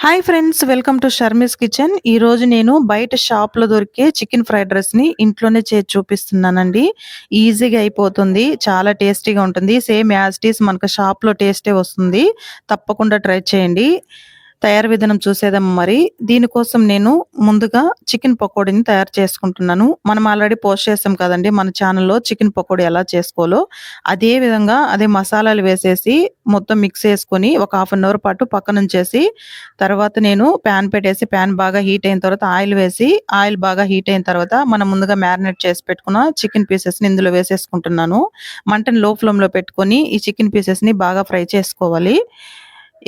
Hi friends, welcome to Sharmi's kitchen. ఈరోజు నేను బయట షాప్లో దొరికే చికెన్ ఫ్రైడ్ రైస్ని ఇంట్లోనే చేసి చూపిస్తున్నానండి. ఈజీగా అయిపోతుంది, చాలా టేస్టీగా ఉంటుంది. సేమ్ యాజ్ ఇట్ ఈస్ మనకు షాప్లో టేస్టే వస్తుంది. తప్పకుండా ట్రై చేయండి. తయారు విధానం చూసేద్దాం. మరి దీనికోసం నేను ముందుగా చికెన్ పకోడీని తయారు చేసుకుంటున్నాను. మనం ఆల్రెడీ పోస్ట్ చేసాం కదండి మన ఛానల్లో చికెన్ పకోడీ ఎలా చేసుకోవాలో. అదే విధంగా అదే మసాలాలు వేసేసి మొత్తం మిక్స్ చేసుకొని ఒక హాఫ్ అన్ అవర్ పాటు పక్కనుంచేసి, తర్వాత నేను ప్యాన్ పెట్టేసి ప్యాన్ బాగా హీట్ అయిన తర్వాత ఆయిల్ వేసి, ఆయిల్ బాగా హీట్ అయిన తర్వాత మనం ముందుగా మ్యారినేట్ చేసి పెట్టుకున్న చికెన్ పీసెస్ని ఇందులో వేసేసుకుంటున్నాను. మంటని లో ఫ్లేమ్లో పెట్టుకొని ఈ చికెన్ పీసెస్ని బాగా ఫ్రై చేసుకోవాలి.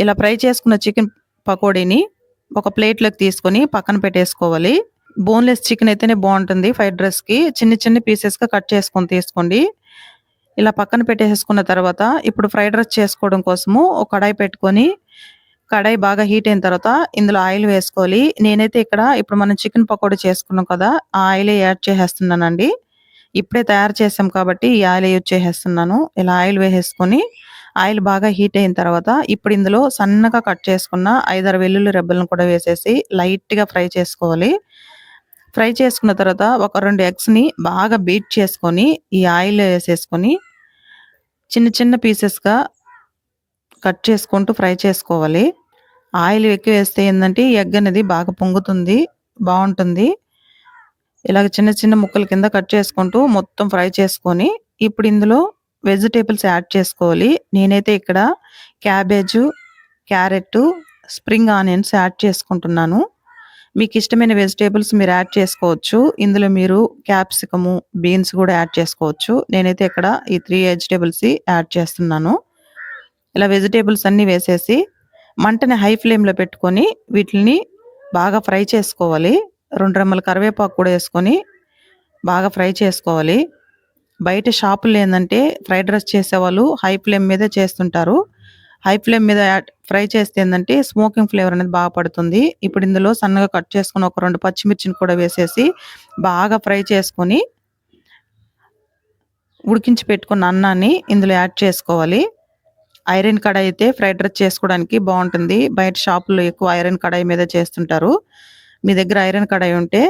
ఇలా ఫ్రై చేసుకున్న చికెన్ పకోడీని ఒక ప్లేట్లోకి తీసుకొని పక్కన పెట్టేసుకోవాలి. బోన్లెస్ చికెన్ అయితేనే బాగుంటుంది ఫ్రైడ్ రైస్కి. చిన్న చిన్న పీసెస్గా కట్ చేసుకొని తీసుకోండి. ఇలా పక్కన పెట్టేసుకున్న తర్వాత ఇప్పుడు ఫ్రైడ్ రైస్ చేసుకోవడం కోసము ఒక కడాయి పెట్టుకొని, కడాయి బాగా హీట్ అయిన తర్వాత ఇందులో ఆయిల్ వేసుకోవాలి. నేనైతే ఇక్కడ ఇప్పుడు మనం చికెన్ పకోడీ చేసుకున్నాం కదా, ఆ ఆయిలే యాడ్ చేసేస్తున్నానండి. ఇప్పుడే తయారు చేసాం కాబట్టి ఈ ఆయిల్ యూజ్ చేసేస్తున్నాను. ఇలా ఆయిల్ వేసేసుకొని ఆయిల్ బాగా హీట్ అయిన తర్వాత ఇప్పుడు ఇందులో సన్నగా కట్ చేసుకున్న 5-6 వెల్లుల్లి రెబ్బలను కూడా వేసేసి లైట్‌గా ఫ్రై చేసుకోవాలి. ఫ్రై చేసుకున్న తర్వాత ఒక 2 ఎగ్స్‌ని బాగా బీట్ చేసుకొని ఈ ఆయిల్‌లో వేసేసుకొని చిన్న చిన్న పీసెస్‌గా కట్ చేసుకుంటూ ఫ్రై చేసుకోవాలి. ఆయిల్ ఎక్కువ వేస్తే ఏందంటే ఈ ఎగ్ అనేది బాగా పొంగుతుంది, బావుంటుంది. ఇలాగ చిన్న చిన్న ముక్కల కింద కట్ చేసుకుంటూ మొత్తం ఫ్రై చేసుకొని ఇప్పుడు ఇందులో వెజిటబుల్స్ యాడ్ చేసుకోవాలి. నేనైతే ఇక్కడ cabbage, carrot, spring onions add చేసుకుంటున్నాను. మీకు ఇష్టమైన వెజిటబుల్స్ మీరు యాడ్ చేసుకోవచ్చు. ఇందులో మీరు క్యాప్సికము, బీన్స్ కూడా యాడ్ చేసుకోవచ్చు. నేనైతే ఇక్కడ ఈ 3 వెజిటబుల్స్ యాడ్ చేస్తున్నాను. ఇలా వెజిటబుల్స్ అన్నీ వేసేసి మంటని హై ఫ్లేమ్‌లో పెట్టుకొని వీటిల్ని బాగా ఫ్రై చేసుకోవాలి. 2 రెమ్మల కరివేపాకు కూడా వేసుకొని బాగా ఫ్రై చేసుకోవాలి. బయట షాపుల్లో ఏందంటే ఫ్రైడ్ రైస్ చేసేవాళ్ళు హై ఫ్లేమ్ మీదే చేస్తుంటారు. హై ఫ్లేమ్ మీద ఫ్రై చేస్తే ఏందంటే స్మోకింగ్ ఫ్లేవర్ అనేది బాగా పడుతుంది. ఇప్పుడు ఇందులో సన్నగా కట్ చేసుకున్న ఒక 2 పచ్చిమిర్చిని కూడా వేసేసి బాగా ఫ్రై చేసుకొని ఉడికించి పెట్టుకున్న అన్నాన్ని ఇందులో యాడ్ చేసుకోవాలి. ఐరన్ కడాయి అయితే ఫ్రైడ్ రైస్ చేసుకోవడానికి బాగుంటుంది. బయట షాపుల్లో ఎక్కువ ఐరన్ కడాయి మీద చేస్తుంటారు. మీ దగ్గర ఐరన్ కడాయి ఉంటే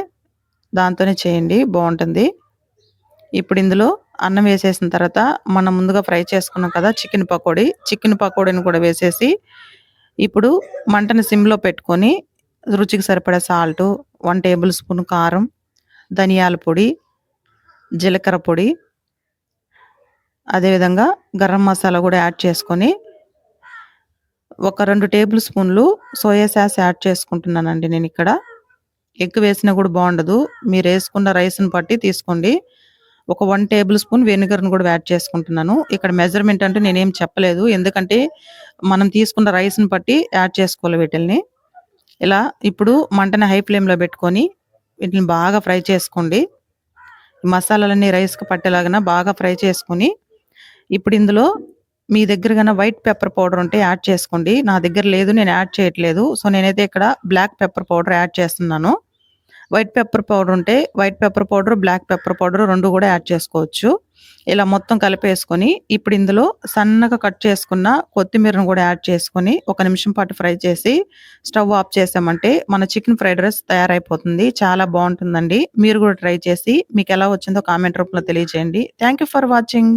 దాంతోనే చేయండి, బాగుంటుంది. ఇప్పుడు ఇందులో అన్నం వేసేసిన తర్వాత మనం ముందుగా ఫ్రై చేసుకున్నాం కదా చికెన్ పకోడీని కూడా వేసేసి ఇప్పుడు మంటని సిమ్‌లో పెట్టుకొని రుచికి సరిపడా సాల్టు, 1 టేబుల్ స్పూన్ కారం, ధనియాల పొడి, జీలకర్ర పొడి, అదేవిధంగా గరం మసాలా కూడా యాడ్ చేసుకొని ఒక 2 టేబుల్ స్పూన్లు సోయా సాస్ యాడ్ చేసుకుంటున్నానండి నేనిక్కడ. ఎగ్ వేసినా కూడా బాగుండదు. మీరు వేసుకున్న రైస్‌ని బట్టి తీసుకోండి. ఒక 1 టేబుల్ స్పూన్ వెనిగర్‌ని కూడా యాడ్ చేసుకుంటున్నాను. ఇక్కడ మెజర్‌మెంట్ అంటూ నేనేం చెప్పలేదు. ఎందుకంటే మనం తీసుకున్న రైస్‌ని బట్టి యాడ్ చేసుకోవాలి వీటిల్ని. ఇలా ఇప్పుడు మంటని హై ఫ్లేమ్‌లో పెట్టుకొని వీటిని బాగా ఫ్రై చేసుకోండి. ఈ మసాలాలన్నీ రైస్‌కి పట్టేలాగా బాగా ఫ్రై చేసుకొని ఇప్పుడు ఇందులో మీ దగ్గర గన వైట్ పెప్పర్ పౌడర్ ఉంటే యాడ్ చేసుకోండి. నా దగ్గర లేదు, నేను యాడ్ చేయట్లేదు. సో నేనైతే ఇక్కడ బ్లాక్ పెప్పర్ పౌడర్ యాడ్ చేస్తున్నాను. వైట్ పెప్పర్ పౌడర్ ఉంటే white pepper powder, black pepper powder 2 కూడా యాడ్ చేసుకోవచ్చు. ఇలా మొత్తం కలిపేసుకొని ఇప్పుడు ఇందులో సన్నగా కట్ చేసుకున్న కొత్తిమీరను కూడా యాడ్ చేసుకొని ఒక నిమిషం పాటు ఫ్రై చేసి స్టవ్ ఆఫ్ చేసామంటే మన చికెన్ ఫ్రైడ్ రైస్ తయారైపోతుంది. చాలా బాగుంటుందండి. మీరు కూడా ట్రై చేసి మీకు ఎలా వచ్చిందో కామెంట్ రూపంలో తెలియజేయండి. Thank you for watching.